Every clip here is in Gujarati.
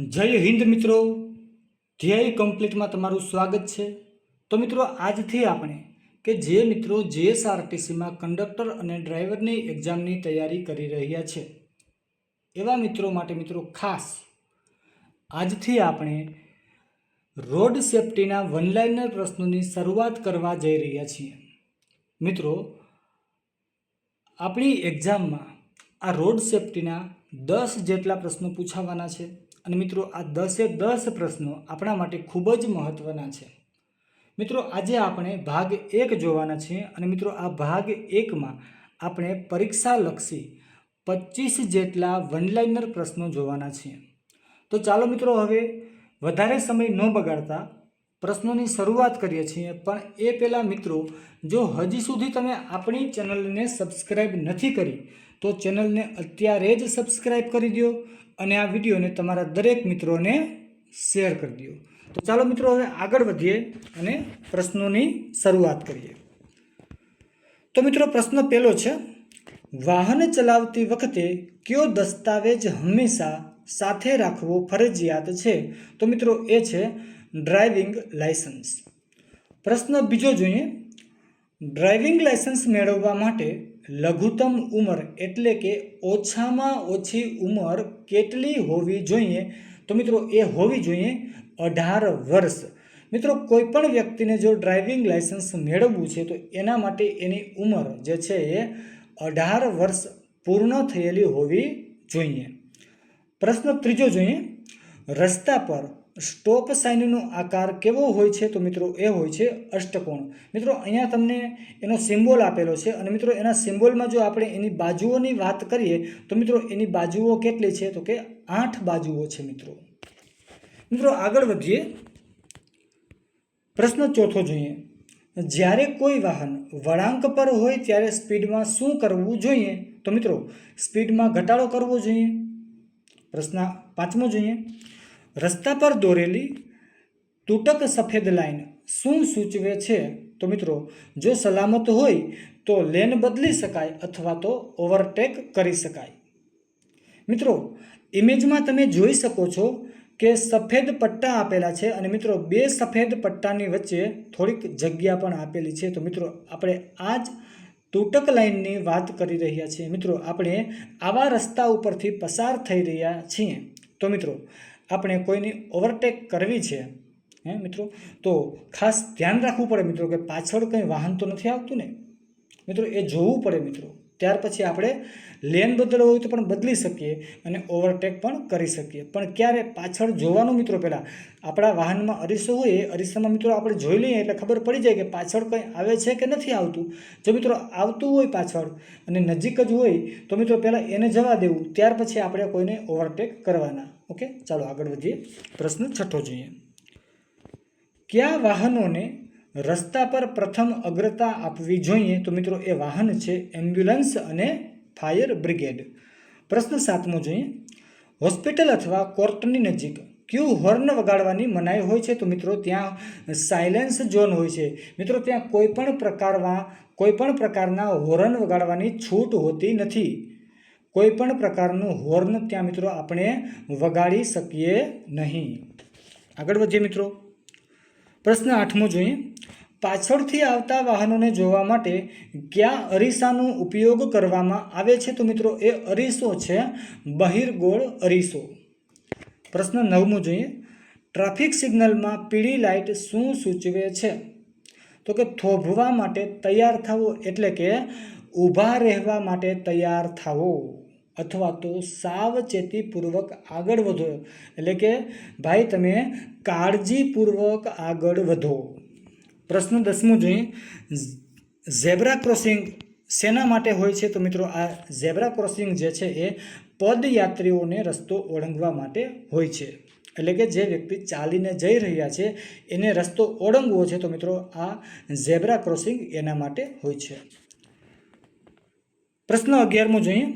જય હિન્દ મિત્રો, ધ્યેય કમ્પ્લીટમાં તમારું સ્વાગત છે। તો મિત્રો આજથી આપણે કે જે મિત્રો જીએસઆરટીસીમાં કંડક્ટર અને ડ્રાઈવરની એક્ઝામની તૈયારી કરી રહ્યા છે એવા મિત્રો માટે મિત્રો ખાસ આજથી આપણે રોડ સેફ્ટીના વનલાઇનર પ્રશ્નોની શરૂઆત કરવા જઈ રહ્યા છીએ। મિત્રો આપણી એક્ઝામમાં આ રોડ સેફ્ટીના 10 જેટલા પ્રશ્નો પૂછાવાના છે અને મિત્રો આ 10 પ્રશ્નો આપણા માટે ખૂબ જ મહત્વના છે। મિત્રો આજે આપણે ભાગ 1 જોવાના છીએ અને મિત્રો આ ભાગ 1માં આપણે પરીક્ષાલક્ષી 25 જેટલા વનલાઇનર પ્રશ્નો જોવાના છીએ। તો ચાલો મિત્રો હવે વધારે સમય ન બગાડતા પ્રશ્નોની શરૂઆત કરીએ છીએ। પણ એ પહેલાં મિત્રો જો હજી સુધી તમે આપણી ચેનલને સબસ્ક્રાઈબ નથી કરી તો ચેનલને અત્યારે જ સબસ્ક્રાઈબ કરી દો અને આ વિડીયોને તમારા દરેક મિત્રોને શેર કરી દો। તો ચાલો મિત્રો હવે આગળ વધીએ અને પ્રશ્નોની શરૂઆત કરીએ। તો મિત્રો પ્રશ્ન પહેલો છે, વાહન ચલાવતી વખતે કયો દસ્તાવેજ હંમેશા સાથે રાખવો ફરજિયાત છે? તો મિત્રો એ છે ડ્રાઇવિંગ લાયસન્સ। પ્રશ્ન બીજો જોઈએ, ડ્રાઇવિંગ લાયસન્સ મેળવવા માટે લઘુત્તમ ઉંમર એટલે કે ઓછામાં ઓછી ઉંમર કેટલી હોવી જોઈએ? તો મિત્રો એ હોવી જોઈએ 18 વર્ષ। મિત્રો કોઈ પણ વ્યક્તિને જો ડ્રાઇવિંગ લાયસન્સ મેળવવું છે તો એના માટે એની ઉંમર જે છે એ 18 વર્ષ પૂર્ણ થયેલી હોવી જોઈએ। પ્રશ્ન ત્રીજો જોઈએ, રસ્તા પર સ્ટોપ સાઇનનો આકાર કેવો હોય છે? તો મિત્રો એ હોય છે અષ્ટકોણ। મિત્રો અહીંયા તમને એનો સિમ્બોલ આપેલો છે અને મિત્રો એના સિમ્બોલમાં જો આપણે એની બાજુઓની વાત કરીએ તો મિત્રો એની બાજુઓ કેટલી છે? તો કે 8 બાજુઓ છે મિત્રો। મિત્રો આગળ વધીએ, પ્રશ્ન ચોથો જોઈએ, જ્યારે કોઈ વાહન વળાંક પર હોય ત્યારે સ્પીડમાં શું કરવું જોઈએ? તો મિત્રો સ્પીડમાં ઘટાડો કરવો જોઈએ। પ્રશ્ન પાંચમો જોઈએ, રસ્તા પર દોરેલી તૂટક સફેદ લાઈન શું સૂચવે છે? તો મિત્રો જો સલામત હોય તો લેન બદલી શકાય અથવા તો ઓવરટેક કરી શકાય। મિત્રો ઇમેજમાં તમે જોઈ શકો છો કે સફેદ પટ્ટા આપેલા છે અને મિત્રો બે સફેદ પટ્ટાની વચ્ચે થોડીક જગ્યા પણ આપેલી છે। તો મિત્રો આપણે આ જ તૂટક લાઈનની વાત કરી રહ્યા છીએ। મિત્રો આપણે આવા રસ્તા ઉપરથી પસાર થઈ રહ્યા છીએ તો મિત્રો આપણે કોઈની ઓવરટેક કરવી છે મિત્રો તો ખાસ ધ્યાન રાખવું પડે મિત્રો કે પાછળ કંઈ વાહન તો નથી આવતું ને મિત્રો, એ જોવું પડે મિત્રો। ત્યાર પછી આપણે લેન બદલવો હોય તો પણ બદલી શકીએ અને ઓવરટેક પણ કરી શકીએ। પણ ક્યારે પાછળ જોવાનું મિત્રો, પહેલાં આપણા વાહનમાં અરીસો હોય એ અરીસામાં મિત્રો આપણે જોઈ લઈએ એટલે ખબર પડી જાય કે પાછળ કંઈ આવે છે કે નથી આવતું। જો મિત્રો આવતું હોય પાછળ અને નજીક જ હોય તો મિત્રો પહેલાં એને જવા દેવું, ત્યાર પછી આપણે કોઈને ઓવરટેક કરવાના। ઓકે, ચાલો આગળ વધીએ। પ્રશ્ન છઠ્ઠો જોઈએ, કયા વાહનોને રસ્તા પર પ્રથમ અગ્રતા આપવી જોઈએ? તો મિત્રો એ વાહન છે એમ્બ્યુલન્સ અને ફાયર બ્રિગેડ। પ્રશ્ન સાતમો જોઈએ, હોસ્પિટલ અથવા કોર્ટની નજીક કયું હોર્ન વગાડવાની મનાઈ હોય છે? તો મિત્રો ત્યાં સાયલેન્સ ઝોન હોય છે। મિત્રો ત્યાં કોઈ પણ પ્રકારના હોર્ન વગાડવાની છૂટ હોતી નથી। કોઈ પણ પ્રકારનું હોર્ન ત્યાં મિત્રો આપણે વગાડી શકીએ નહીં। આગળ વધીએ મિત્રો, પ્રશ્ન આઠમો જોઈએ, પાછળથી આવતા વાહનોને જોવા માટે કયા અરીસાનો ઉપયોગ કરવામાં આવે છે? તો મિત્રો એ અરીસો છે બહિર્ગોળ અરીસો। પ્રશ્ન નવમો જોઈએ, ટ્રાફિક સિગ્નલમાં પીળી લાઇટ શું સૂચવે છે? તો કે થોભવા માટે તૈયાર થવો એટલે કે ઊભા રહેવા માટે તૈયાર થવો અથવા તો સાવચેતીપૂર્વક આગળ વધો એટલે કે ભાઈ તમે કાળજીપૂર્વક આગળ વધો। પ્રશ્ન 10મો જોઈએ, ઝેબ્રા ક્રોસિંગ શેના માટે હોય છે? તો મિત્રો આ ઝેબ્રા ક્રોસિંગ જે છે એ પદયાત્રીઓને રસ્તો ઓળંગવા માટે હોય છે। એટલે કે જે વ્યક્તિ ચાલીને જઈ રહ્યા છે એને રસ્તો ઓળંગવો છે તો મિત્રો આ ઝેબ્રા ક્રોસિંગ એના માટે હોય છે। પ્રશ્ન 11મો જોઈએ,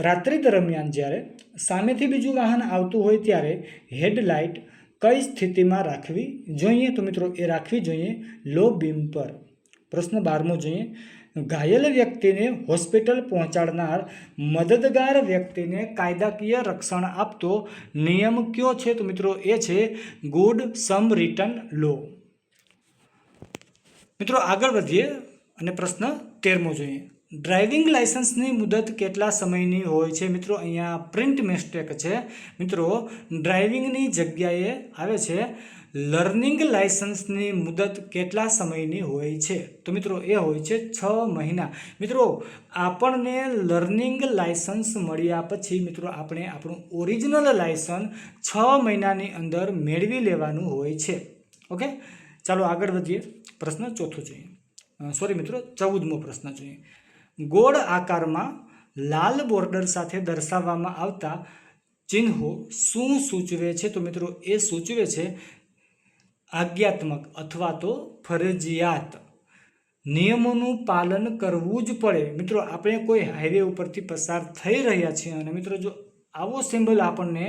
રાત્રિ દરમિયાન જ્યારે સામેથી બીજું વાહન આવતું હોય ત્યારે હેડલાઇટ કઈ સ્થિતિમાં રાખવી જોઈએ? તો મિત્રો એ રાખવી જોઈએ લો બીમ પર। પ્રશ્ન 12મો જોઈએ, ઘાયલ વ્યક્તિને હોસ્પિટલ પહોંચાડનાર મદદગાર વ્યક્તિને કાયદાકીય રક્ષણ આપતો નિયમ કયો છે? તો મિત્રો એ છે ગુડ સમરિટન લો. મિત્રો આગળ વધીએ અને પ્રશ્ન 13મો જોઈએ. ડ્રાઇવિંગ લાયસન્સની મુદત કેટલા સમયની હોય છે? મિત્રો અહીંયા પ્રિન્ટ મિસ્ટેક છે. મિત્રો ડ્રાઇવિંગની જગ્યાએ આવે છે લર્નિંગ લાયસન્સની મુદત કેટલા સમયની હોય છે? તો મિત્રો એ હોય છે 6 મહિના. મિત્રો આપણને લર્નિંગ લાયસન્સ મળ્યા પછી મિત્રો આપણે આપણું ઓરિજિનલ લાયસન્સ 6 મહિનાની અંદર મેળવી લેવાનું હોય છે. ઓકે, ચાલો આગળ વધીએ. પ્રશ્ન 4થો જોઈએ. મિત્રો 14મો પ્રશ્ન જોઈએ. ગોળ આકારમાં લાલ બોર્ડર સાથે દર્શાવવામાં આવતા ચિહ્નો શું સૂચવે છે? તો મિત્રો એ સૂચવે છે આજ્ઞાત્મક અથવા તો ફરજિયાત. નિયમોનું પાલન કરવું જ પડે. મિત્રો આપણે કોઈ હાઈવે ઉપરથી પસાર થઈ રહ્યા છીએ અને મિત્રો જો આવો સિમ્બોલ આપણને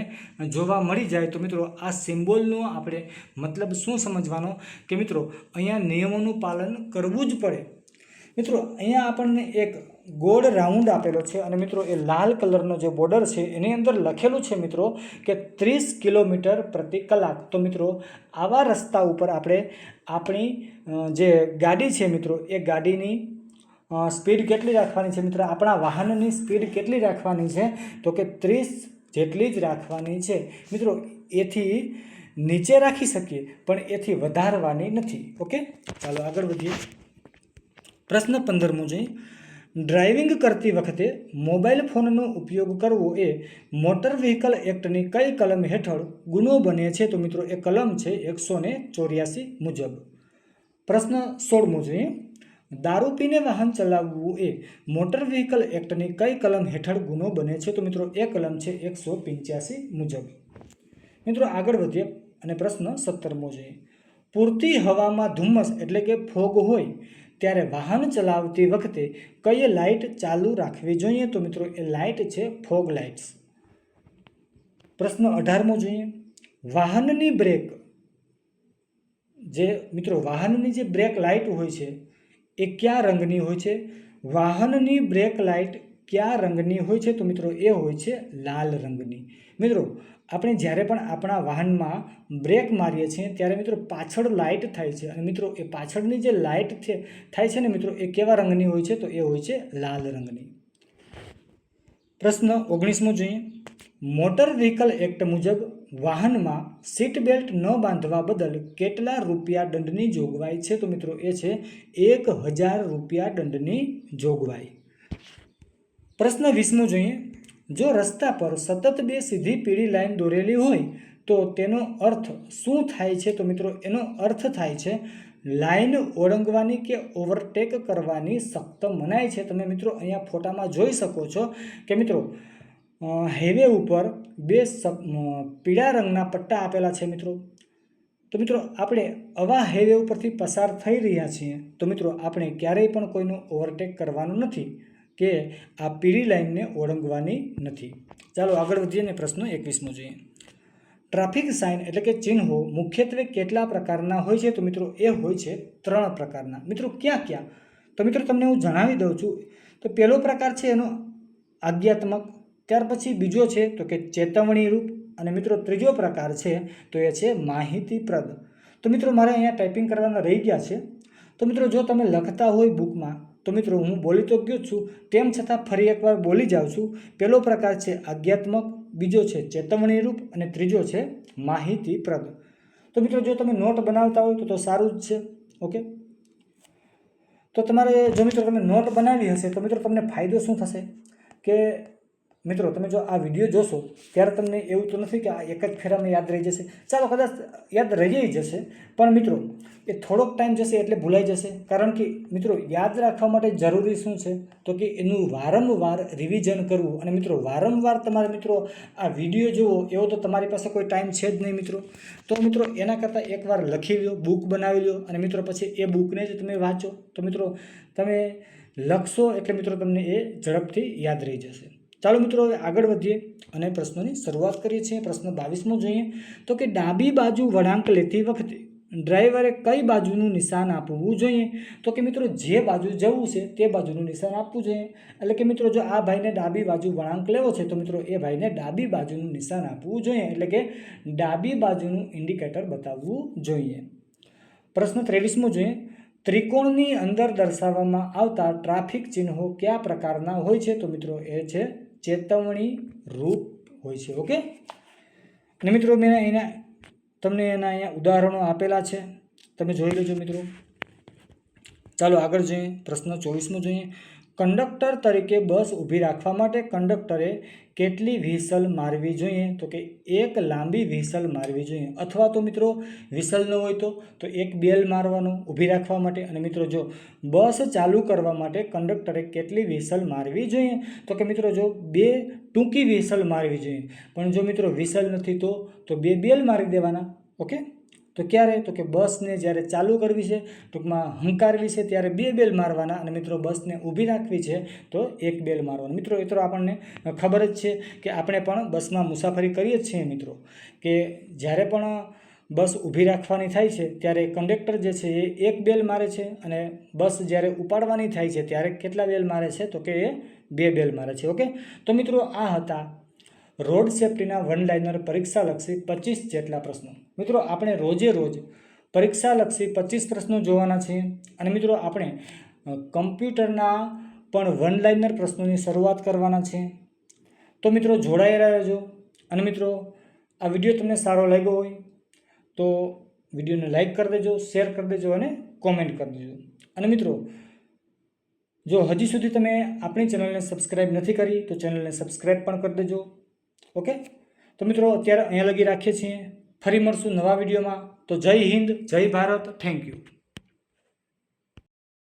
જોવા મળી જાય તો મિત્રો આ સિમ્બોલનો આપણે મતલબ શું સમજવાનો કે મિત્રો અહીંયા નિયમોનું પાલન કરવું જ પડે. મિત્રો અહીંયા આપણને એક ગોળ રાઉન્ડ આપેલો છે અને મિત્રો એ લાલ કલરનો જે બોર્ડર છે એની અંદર લખેલું છે મિત્રો કે 30 કિલોમીટર પ્રતિ કલાક. તો મિત્રો આવા રસ્તા ઉપર આપણે આપણી જે ગાડી છે મિત્રો એ ગાડીની સ્પીડ કેટલી રાખવાની છે? મિત્રો આપણા વાહનની સ્પીડ કેટલી રાખવાની છે? તો કે 30 જેટલી જ રાખવાની છે. મિત્રો એથી નીચે રાખી શકીએ પણ એથી વધારવાની નથી. ઓકે, ચાલો આગળ વધીએ. પ્રશ્ન 15મો જોઈએ. ડ્રાઇવિંગ કરતી વખતે મોબાઈલ ફોનનો ઉપયોગ કરવો એ મોટર વ્હીકલ એક્ટની કઈ કલમ હેઠળ ગુનો બને છે? તો મિત્રો એ કલમ છે 184 મુજબ. પ્રશ્ન 16મો જોઈએ. દારૂ પીને વાહન ચલાવવું એ મોટર વ્હીકલ એક્ટની કઈ કલમ હેઠળ ગુનો બને છે? તો મિત્રો એ કલમ છે 185 મુજબ. મિત્રો આગળ વધીએ અને પ્રશ્ન 17મો જોઈએ. પૂરતી હવામાં ધુમ્મસ એટલે કે ફોગ હોય ત્યારે વાહન ચલાવતી વખતે કઈ લાઇટ ચાલુ રાખવી જોઈએ? તો મિત્રો એ લાઇટ છે ફોગ લાઇટ્સ. પ્રશ્ન 18મો જોઈએ. વાહનની બ્રેક વાહનની જે બ્રેક લાઇટ હોય છે એ કયા રંગની હોય છે? વાહનની બ્રેક લાઇટ કયા રંગની હોય છે? તો મિત્રો એ હોય છે લાલ રંગની. મિત્રો આપણે જ્યારે પણ આપણા વાહનમાં બ્રેક મારીએ છીએ ત્યારે મિત્રો પાછળ લાઇટ થાય છે અને મિત્રો એ પાછળની જે લાઇટ થાય છે ને મિત્રો એ કેવા રંગની હોય છે? તો એ હોય છે લાલ રંગની. પ્રશ્ન 19મો જોઈએ. મોટર વ્હીકલ એક્ટ મુજબ વાહનમાં સીટ બેલ્ટ ન બાંધવા બદલ કેટલા રૂપિયા દંડની જોગવાઈ છે? તો મિત્રો એ છે 1000 રૂપિયા દંડની જોગવાઈ. પ્રશ્ન 20મો જોઈએ. જો રસ્તા પર સતત 2 સીધી પીળી લાઈન દોરેલી હોય તો તેનો અર્થ શું થાય છે? તો મિત્રો એનો અર્થ થાય છે લાઈન ઓળંગવાની કે ઓવરટેક કરવાની સખ્ત મનાઈ છે. તમે મિત્રો અહીંયા ફોટામાં જોઈ શકો છો કે મિત્રો હાઈવે ઉપર 2 પીળા રંગના પટ્ટા આપેલા છે મિત્રો. તો મિત્રો આપણે આવા હાઈવે ઉપરથી પસાર થઈ રહ્યા છીએ તો મિત્રો આપણે ક્યારેય પણ કોઈનું ઓવરટેક કરવાનું નથી કે આ પીળી લાઈનને ઓળંગવાની નથી. ચાલો આગળ વધીએ ને પ્રશ્ન 21મો જોઈએ. ટ્રાફિક સાઇન એટલે કે ચિહ્નો મુખ્યત્વે કેટલા પ્રકારના હોય છે? તો મિત્રો એ હોય છે 3 પ્રકારના. મિત્રો ક્યાં? તો મિત્રો તમને હું જણાવી દઉં છું. તો પહેલો પ્રકાર છે એનો આજ્ઞાત્મક, ત્યાર પછી બીજો છે તો કે ચેતવણી રૂપ અને મિત્રો ત્રીજો પ્રકાર છે તો એ છે માહિતીપ્રદ. તો મિત્રો મારે અહીંયા ટાઈપિંગ કરવાના રહી ગયા છે. તો મિત્રો જો તમે લખતા હોય બુકમાં તો મિત્રો હું બોલી તો ગયો છું તેમ છતાં ફરી એકવાર બોલી જાઉં છું. પહેલો પ્રકાર છે આજ્ઞાત્મક, બીજો છે ચેતવણી રૂપ અને ત્રીજો છે માહિતીપ્રદ. તો મિત્રો જો તમે નોટ બનાવતા હોય તો સારું જ છે. ઓકે, તો તમારે જો મિત્રો તમે નોટ બનાવી હશે તો મિત્રો તમને ફાયદો શું થશે કે મિત્રો તમે જો આ વિડીયો જોશો ત્યારે તમને એવું તો નથી કે આ એક જ ફેરામાં યાદ રહી જશે. ચાલો કદાચ યાદ રહી જશે પણ મિત્રો એ થોડોક ટાઈમ જશે એટલે ભૂલાઈ જશે. કારણ કે મિત્રો યાદ રાખવા માટે જરૂરી શું છે તો કે એનું વારંવાર રિવિઝન કરવું. અને મિત્રો વારંવાર તમારે મિત્રો આ વિડીયો જુઓ એવો તો તમારી પાસે કોઈ ટાઈમ છે જ નહીં મિત્રો. તો મિત્રો એના કરતાં એકવાર લખી લો, બુક બનાવી લો અને મિત્રો પછી એ બુકને જ તમે વાંચો. તો મિત્રો તમે લખશો એટલે મિત્રો તમને એ ઝડપથી યાદ રહી જશે. ચાલો મિત્રો હવે આગળ વધીએ અને પ્રશ્નોની શરૂઆત કરીએ છીએ. પ્રશ્ન 22મો જોઈએ. તો કે ડાબી બાજુ વળાંક લેતી વખતે ડ્રાઈવરે કઈ બાજુનું નિશાન આપવું જોઈએ? તો કે મિત્રો જે બાજુ જવું છે તે બાજુનું નિશાન આપવું જોઈએ. એટલે કે મિત્રો જો આ ભાઈને ડાબી બાજુ વળાંક લેવો છે તો મિત્રો એ ભાઈને ડાબી બાજુનું નિશાન આપવું જોઈએ, એટલે કે ડાબી બાજુનું ઇન્ડિકેટર બતાવવું જોઈએ. પ્રશ્ન 23મો જોઈએ. ત્રિકોણની અંદર દર્શાવવામાં આવતા ટ્રાફિક ચિહ્નો કયા પ્રકારના હોય છે? તો મિત્રો એ છે ચેતવણી રૂપ હોય છે. ઓકે, અને મિત્રો મેં તમને એના અહીંયા ઉદાહરણો આપેલા છે, તમે જોઈ લેજો મિત્રો. ચાલો આગળ જોઈએ. પ્રશ્ન 24મો જોઈએ. કંડક્ટર તરીકે બસ ઊભી રાખવા માટે કંડક્ટરે કેટલી વ્હીસલ મારવી જોઈએ? તો કે એક લાંબી વ્હીસલ મારવી જોઈએ, અથવા તો મિત્રો વ્હીસલ ન હોય તો એક બેલ મારવાનો ઊભી રાખવા માટે. અને મિત્રો જો બસ ચાલુ કરવા માટે કંડક્ટરે કેટલી વ્હીસલ મારવી જોઈએ? તો કે મિત્રો જો 2 ટૂંકી વ્હીસલ મારવી જોઈએ. પણ જો મિત્રો વ્હીસલ નથી તો 2 બેલ મારી દેવાના. ઓકે, તો ક્યારે? તો કે બસને જ્યારે ચાલુ કરવી છે, ટૂંકમાં હંકારવી છે, ત્યારે 2 બેલ મારવાના. અને મિત્રો બસને ઊભી રાખવી છે તો 1 બેલ મારવાનું. મિત્રો એ તો આપણને ખબર જ છે કે આપણે પણ બસમાં મુસાફરી કરીએ જ છીએ મિત્રો, કે જ્યારે પણ બસ ઊભી રાખવાની થાય છે ત્યારે કંડક્ટર જે છે એ 1 બેલ મારે છે, અને બસ જ્યારે ઉપાડવાની થાય છે ત્યારે કેટલા બેલ મારે છે? તો કે એ 2 બેલ મારે છે. ઓકે, તો મિત્રો આ હતા રોડ સેફ્ટીના વન લાઇનર પરીક્ષાલક્ષી 25 જેટલા પ્રશ્નો. મિત્રો આપણે રોજે રોજ પરીક્ષાલક્ષી 25 પ્રશ્નો જોવાના છીએ. અને મિત્રો આપણે કમ્પ્યુટરના પણ વન લાઇનર પ્રશ્નોની શરૂઆત કરવાના છે. તો મિત્રો જોડાયેલા રહેજો. અને મિત્રો આ વિડીયો તમને સારો લાગ્યો હોય તો વિડીયોને લાઇક કરી દેજો, શેર કરી દેજો અને કોમેન્ટ કરી દેજો. અને મિત્રો જો હજી સુધી તમે આપણી ચેનલને સબસ્ક્રાઈબ નથી કરી તો ચેનલને સબસ્ક્રાઈબ પણ કરી દેજો. ઓકે, તો મિત્રો અત્યારે અહીંયા લગી રાખીએ છીએ. ફરી મળશું નવા વિડીયોમાં. તો જય હિન્દ, જય ભારત, થેન્ક યુ.